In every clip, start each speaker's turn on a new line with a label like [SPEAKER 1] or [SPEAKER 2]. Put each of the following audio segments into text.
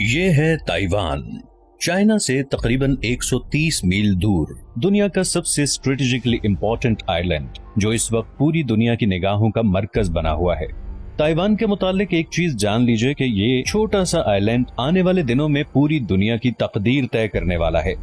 [SPEAKER 1] ये है Taiwan, China से तकरीबन 130 मील दूर, दुनिया का सबसे स्ट्रेटेजिकली इम्पोर्टेंट आइलैंड, जो इस वक्त पूरी दुनिया की निगाहों का मरकज बना हुआ है। ताइवान के मुतालिक एक चीज जान लीजिए कि ये छोटा सा आइलैंड आने वाले दिनों में पूरी दुनिया की तकदीर तय करने वाला है।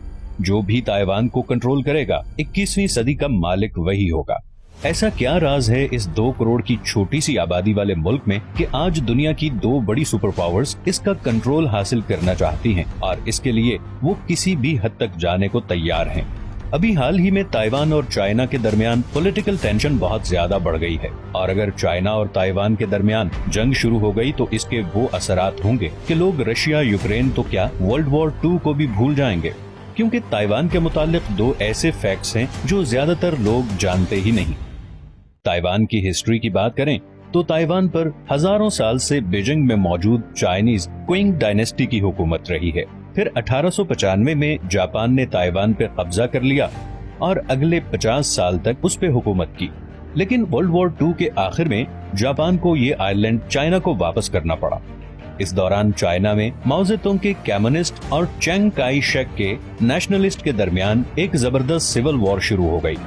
[SPEAKER 1] जो भी ताइवान को कंट्रोल करेगा 21वीं सदी का मालिक वही होगा। ऐसा क्या राज है इस 2 करोड़ की छोटी सी आबादी वाले मुल्क में कि आज दुनिया की 2 बड़ी सुपर पावर्स इसका कंट्रोल हासिल करना चाहती हैं और इसके लिए वो किसी भी हद तक जाने को तैयार हैं। अभी हाल ही में ताइवान और चाइना के दरमियान पॉलिटिकल टेंशन बहुत ज्यादा बढ़ गई है और अगर चाइना और ताइवान के दरमियान जंग शुरू हो गई तो इसके वो असरात होंगे कि लोग रशिया यूक्रेन तो क्या वर्ल्ड वॉर 2 को भी भूल जाएंगे, क्योंकि ताइवान के मुतालिक 2 ऐसे फैक्ट्स हैं जो ज्यादातर लोग जानते ही नहीं। ताइवान की हिस्ट्री की बात करें तो ताइवान पर हजारों साल से बीजिंग में मौजूद चाइनीज क्विंग डायनेस्टी की हुकूमत रही है। फिर 1895 में जापान ने ताइवान पे कब्जा कर लिया और अगले 50 साल तक उस पे हुकूमत की। लेकिन वर्ल्ड वॉर 2 के आखिर में जापान को ये आइलैंड चाइना को वापस करना पड़ा। इस दौरान चाइना में माओ जेतुंग के कम्युनिस्ट और चिंग काई शेक के नेशनलिस्ट के दरमियान एक जबरदस्त सिविल वॉर शुरू हो गई।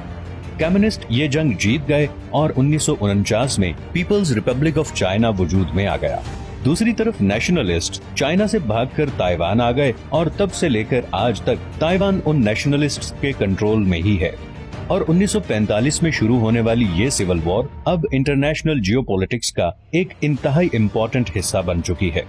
[SPEAKER 1] कम्युनिस्ट ये जंग जीत गए और 1949 में पीपल्स रिपब्लिक ऑफ चाइना वजूद में आ गया। दूसरी तरफ नेशनलिस्ट चाइना से भागकर ताइवान आ गए और तब से लेकर आज तक ताइवान उन नेशनलिस्ट्स के कंट्रोल में ही है। और 1945 में शुरू होने वाली ये सिविल वॉर अब इंटरनेशनल जियोपॉलिटिक्स का एक इंतहाई इम्पोर्टेंट हिस्सा बन चुकी है।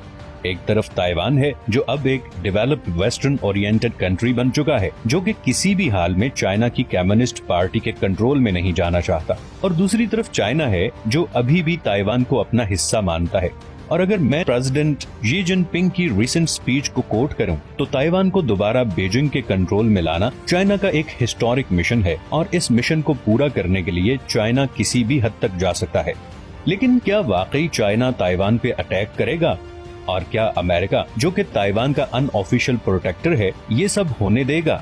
[SPEAKER 1] एक तरफ ताइवान है जो अब एक डेवलप्ड वेस्टर्न ओरिएंटेड कंट्री बन चुका है, जो कि किसी भी हाल में चाइना की कम्युनिस्ट पार्टी के कंट्रोल में नहीं जाना चाहता, और दूसरी तरफ चाइना है जो अभी भी ताइवान को अपना हिस्सा मानता है। और अगर मैं प्रेसिडेंट शी जिनपिंग की रिसेंट स्पीच को कोट करूं तो ताइवान को दोबारा बीजिंग के कंट्रोल में लाना चाइना का एक हिस्टोरिक मिशन है और इस मिशन को पूरा करने के लिए चाइना किसी भी हद तक जा सकता है। लेकिन क्या वाकई चाइना ताइवान पे अटैक करेगा? और क्या अमेरिका, जो कि ताइवान का अनऑफिशियल प्रोटेक्टर है, ये सब होने देगा?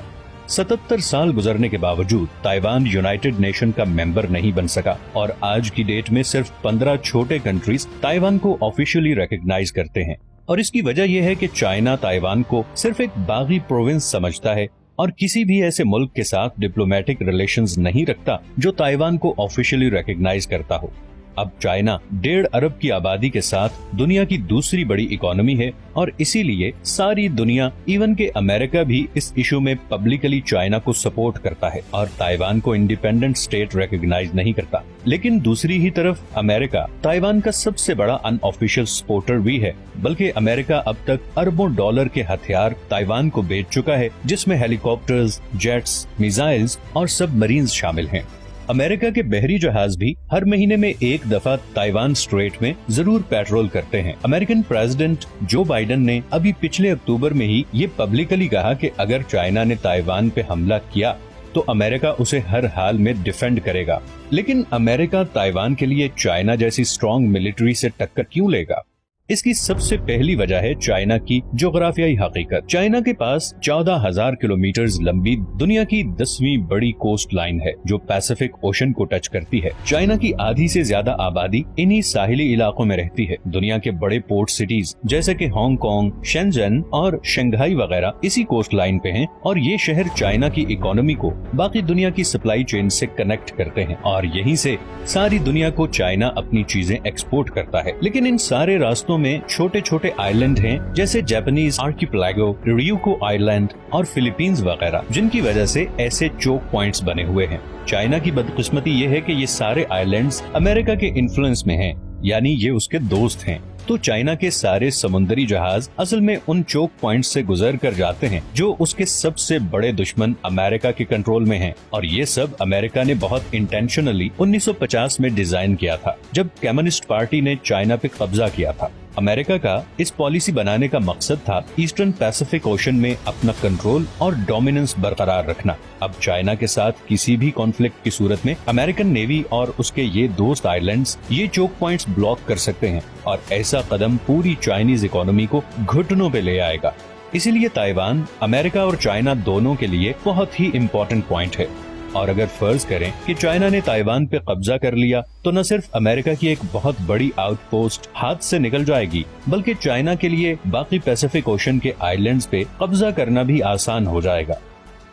[SPEAKER 1] 77 साल गुजरने के बावजूद ताइवान यूनाइटेड नेशन का मेंबर नहीं बन सका और आज की डेट में सिर्फ 15 छोटे कंट्रीज ताइवान को ऑफिशियली रिकॉग्नाइज करते हैं। और इसकी वजह यह है कि चाइना ताइवान को सिर्फ एक बागी प्रोविंस समझता है और किसी भी ऐसे मुल्क के साथ डिप्लोमेटिक रिलेशंस नहीं रखता जो ताइवान को ऑफिशियली रिकॉग्नाइज करता हो। अब चाइना 1.5 अरब की आबादी के साथ दुनिया की दूसरी बड़ी इकोनॉमी है और इसीलिए सारी दुनिया, इवन के अमेरिका भी इस इशू में पब्लिकली चाइना को सपोर्ट करता है और ताइवान को इंडिपेंडेंट स्टेट रिकॉग्नाइज नहीं करता। लेकिन दूसरी ही तरफ अमेरिका ताइवान का सबसे बड़ा अनऑफिशियल सपोर्टर भी है, बल्कि अमेरिका अब तक अरबों डॉलर के हथियार ताइवान को बेच चुका है, जिसमें हेलीकॉप्टर्स, जेट्स, मिसाइल्स और सबमरीन्स शामिल हैं। अमेरिका के बहरी जहाज भी हर महीने में एक दफा ताइवान स्ट्रेट में जरूर पेट्रोल करते हैं। अमेरिकन प्रेसिडेंट जो बाइडेन ने अभी पिछले अक्टूबर में ही ये पब्लिकली कहा कि अगर चाइना ने ताइवान पे हमला किया तो अमेरिका उसे हर हाल में डिफेंड करेगा। लेकिन अमेरिका ताइवान के लिए चाइना जैसी स्ट्रॉन्ग मिलिट्री से टक्कर क्यों लेगा? इसकी सबसे पहली वजह है चाइना की जोग्राफियाई हकीकत। चाइना के पास 14,000 किलोमीटर लंबी दुनिया की 10वीं बड़ी कोस्ट लाइन है जो पैसिफिक ओशन को टच करती है। चाइना की आधी से ज्यादा आबादी इन्हीं साहिली इलाकों में रहती है। दुनिया के बड़े पोर्ट सिटीज जैसे कि हांगकांग, शेंजन और शंघाई वगैरह इसी कोस्ट लाइन पे हैं और ये शहर चाइना की इकोनॉमी को बाकी दुनिया की सप्लाई चेन से कनेक्ट करते हैं और यहीं से सारी दुनिया को चाइना अपनी चीजें एक्सपोर्ट करता है। लेकिन इन सारे रास्तों में छोटे छोटे आइलैंड हैं जैसे जापानीज आर्किपेलागो, रियूको आइलैंड और फिलीपींस वगैरह, जिनकी वजह से ऐसे चोक पॉइंट्स बने हुए हैं। चाइना की बदकिस्मती ये है कि ये सारे आइलैंड्स अमेरिका के इन्फ्लुएंस में हैं, यानी ये उसके दोस्त हैं। तो चाइना के सारे समुद्री जहाज असल में उन चोक पॉइंट से गुजर कर जाते हैं जो उसके सबसे बड़े दुश्मन अमेरिका के कंट्रोल में हैं। और ये सब अमेरिका ने बहुत इंटेंशनली 1950 में डिजाइन किया था, जब कम्युनिस्ट पार्टी ने चाइना पे कब्जा किया था। अमेरिका का इस पॉलिसी बनाने का मकसद था ईस्टर्न पैसिफिक ओशन में अपना कंट्रोल और डोमिनेंस बरकरार रखना। अब चाइना के साथ किसी भी कॉन्फ्लिक्ट की सूरत में अमेरिकन नेवी और उसके ये दोस्त आइलैंड्स ये चोक पॉइंट्स ब्लॉक कर सकते हैं और ऐसा कदम पूरी चाइनीज इकोनॉमी को घुटनों पे ले आएगा। इसीलिए ताइवान अमेरिका और चाइना दोनों के लिए बहुत ही इम्पोर्टेंट पॉइंट है। اور اگر فرض کریں کہ چائنا نے تائیوان پہ قبضہ کر لیا تو نہ صرف امریکہ کی ایک بہت بڑی آؤٹ پوسٹ ہاتھ سے نکل جائے گی، بلکہ چائنا کے لیے باقی پیسیفک اوشن کے آئی لینڈز پہ قبضہ کرنا بھی آسان ہو جائے گا۔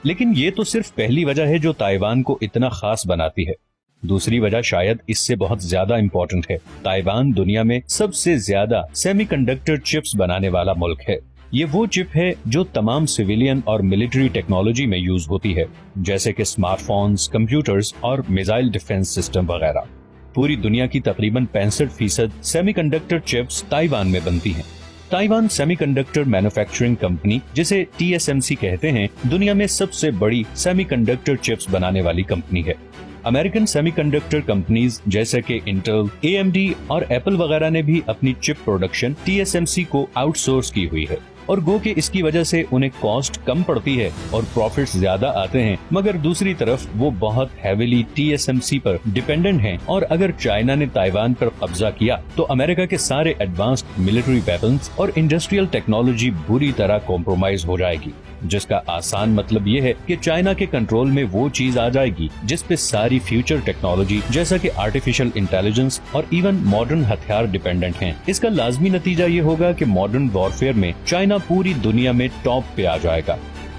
[SPEAKER 1] لیکن یہ تو صرف پہلی وجہ ہے جو تائیوان کو اتنا خاص بناتی ہے۔ دوسری وجہ شاید اس سے بہت زیادہ امپورٹنٹ ہے۔ تائیوان دنیا میں سب سے زیادہ سیمی کنڈکٹر چپس بنانے والا ملک ہے۔ یہ وہ چپ ہے جو تمام سویلین اور ملٹری ٹیکنالوجی میں یوز ہوتی ہے، جیسے کہ اسمارٹ فونز، کمپیوٹرز اور میزائل ڈیفنس سسٹم وغیرہ۔ پوری دنیا کی تقریباً 65% سیمی کنڈکٹر چپس تائیوان میں بنتی ہیں۔ Taiwan semi conductor manufacturing company, جسے TSMC کہتے ہیں، دنیا میں سب سے بڑی سیمی کنڈکٹر چپس بنانے والی کمپنی ہے۔ امریکن سیمی کنڈکٹر کمپنیز جیسے کہ انٹل، AMD اور ایپل وغیرہ نے بھی اپنی چپ پروڈکشن TSMC کو آؤٹ سورس کی ہوئی ہے، اور گو کہ اس کی وجہ سے انہیں کاسٹ کم پڑتی ہے اور پروفٹس زیادہ آتے ہیں، مگر دوسری طرف وہ بہت ہیویلی TSMC پر ڈیپینڈنٹ ہیں، اور اگر چائنا نے تائیوان پر قبضہ کیا تو امریکہ کے سارے ایڈوانسڈ ملٹری ویپنز اور انڈسٹریل ٹیکنالوجی بری طرح کمپرومائز ہو جائے گی، جس کا آسان مطلب یہ ہے کہ چائنا کے کنٹرول میں وہ چیز آ جائے گی جس پہ ساری فیوچر ٹیکنالوجی جیسا کہ آرٹیفیشل انٹیلیجنس اور ایون ماڈرن ہتھیار ڈیپینڈنٹ ہیں۔ اس کا لازمی نتیجہ یہ ہوگا کہ ماڈرن وارفیئر میں چائنا پوری دنیا میں ٹاپ پہ آ جائے گا۔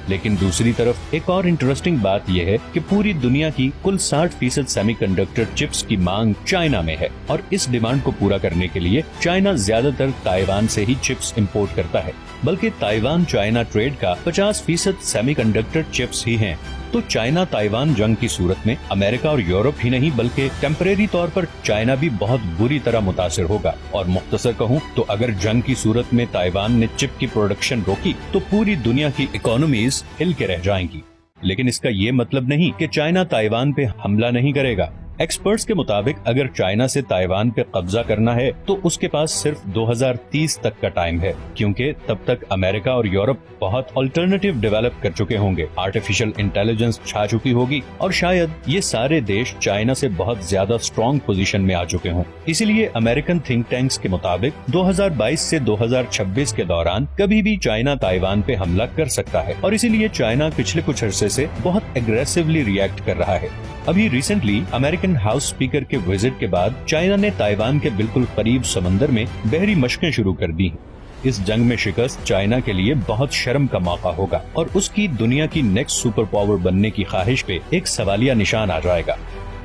[SPEAKER 1] لیکن دوسری طرف ایک اور انٹرسٹنگ بات یہ ہے کہ پوری دنیا کی کل 60% سیمی کنڈکٹر چپس کی مانگ چائنا میں ہے، اور اس ڈیمانڈ کو پورا کرنے کے لیے چائنا زیادہ تر تائیوان سے ہی چپس امپورٹ کرتا ہے، بلکہ تائیوان چائنا ٹریڈ کا 50% سیمی کنڈکٹر چپس ہی ہیں۔ تو چائنا تائیوان جنگ کی صورت میں امریکہ اور یورپ ہی نہیں بلکہ ٹیمپریری طور پر چائنا بھی بہت بری طرح متاثر ہوگا، اور مختصر کہوں تو اگر جنگ کی صورت میں تائیوان نے چپ کی پروڈکشن روکی تو پوری دنیا کی اکانومیز ہل کے رہ جائیں گی۔ لیکن اس کا یہ مطلب نہیں کہ چائنا تائیوان پہ حملہ نہیں کرے گا۔ ایکسپرٹس کے مطابق اگر چائنا سے تائیوان پہ قبضہ کرنا ہے تو اس کے پاس صرف 2030 تک کا ٹائم ہے، کیونکہ تب تک امریکہ اور یورپ بہت آلٹرنیٹیو ڈیولپ کر چکے ہوں گے، آرٹیفیشل انٹیلیجنس چھا چکی ہوگی، اور شاید یہ سارے دیش چائنا سے بہت زیادہ اسٹرانگ پوزیشن میں آ چکے ہوں۔ اسی لیے امریکن تھنک ٹینکس کے مطابق 2022 سے 2026 کے دوران کبھی بھی چائنا تائیوان پہ حملہ کر سکتا ہے، اور اسی لیے چائنا پچھلے کچھ عرصے سے بہت اگریسولی ریئیکٹ کر رہا ہے۔ ابھی ریسنٹلی امریکن ہاؤس اسپیکر کے وزٹ کے بعد چائنا نے تائیوان کے بالکل قریب سمندر میں بحری مشقیں شروع کر دی ہیں۔ اس جنگ میں شکست چائنا کے لیے بہت شرم کا موقع ہوگا، اور اس کی دنیا کی نیکسٹ سپر پاور بننے کی خواہش پہ ایک سوالیہ نشان آ جائے گا۔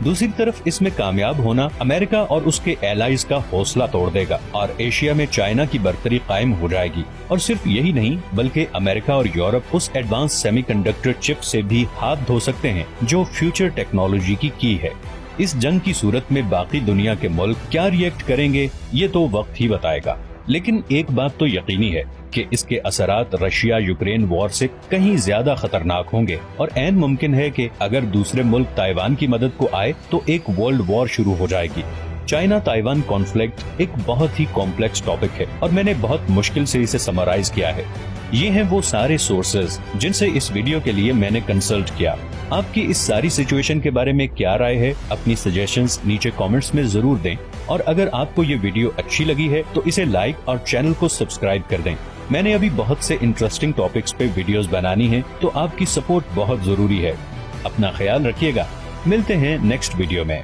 [SPEAKER 1] دوسری طرف اس میں کامیاب ہونا امریکہ اور اس کے ایلائز کا حوصلہ توڑ دے گا، اور ایشیا میں چائنا کی برتری قائم ہو جائے گی۔ اور صرف یہی نہیں بلکہ امریکہ اور یورپ اس ایڈوانس سیمی کنڈکٹر چپ سے بھی ہاتھ دھو سکتے ہیں جو فیوچر ٹیکنالوجی کی ہے۔ اس جنگ کی صورت میں باقی دنیا کے ملک کیا ریئیکٹ کریں گے یہ تو وقت ہی بتائے گا، لیکن ایک بات تو یقینی ہے کہ اس کے اثرات رشیا یوکرین وار سے کہیں زیادہ خطرناک ہوں گے، اور عین ممکن ہے کہ اگر دوسرے ملک تائیوان کی مدد کو آئے تو ایک ورلڈ وار شروع ہو جائے گی۔ چائنا تائیوان کانفلکٹ ایک بہت ہی کمپلیکس ٹاپک ہے، اور میں نے بہت مشکل سے اسے سمرائز کیا ہے۔ یہ ہیں وہ سارے سورسز جن سے اس ویڈیو کے لیے میں نے کنسلٹ کیا۔ آپ کی اس ساری سچویشن کے بارے میں کیا رائے ہے؟ اپنی سجیشنز نیچے کامنٹس میں ضرور دیں، اور اگر آپ کو یہ ویڈیو اچھی لگی ہے تو اسے لائک اور چینل کو سبسکرائب کر دیں۔ میں نے ابھی بہت سے انٹرسٹنگ ٹاپکس پہ ویڈیوز بنانی ہیں، تو آپ کی سپورٹ بہت ضروری ہے۔ اپنا خیال رکھیے گا، ملتے ہیں نیکسٹ ویڈیو میں۔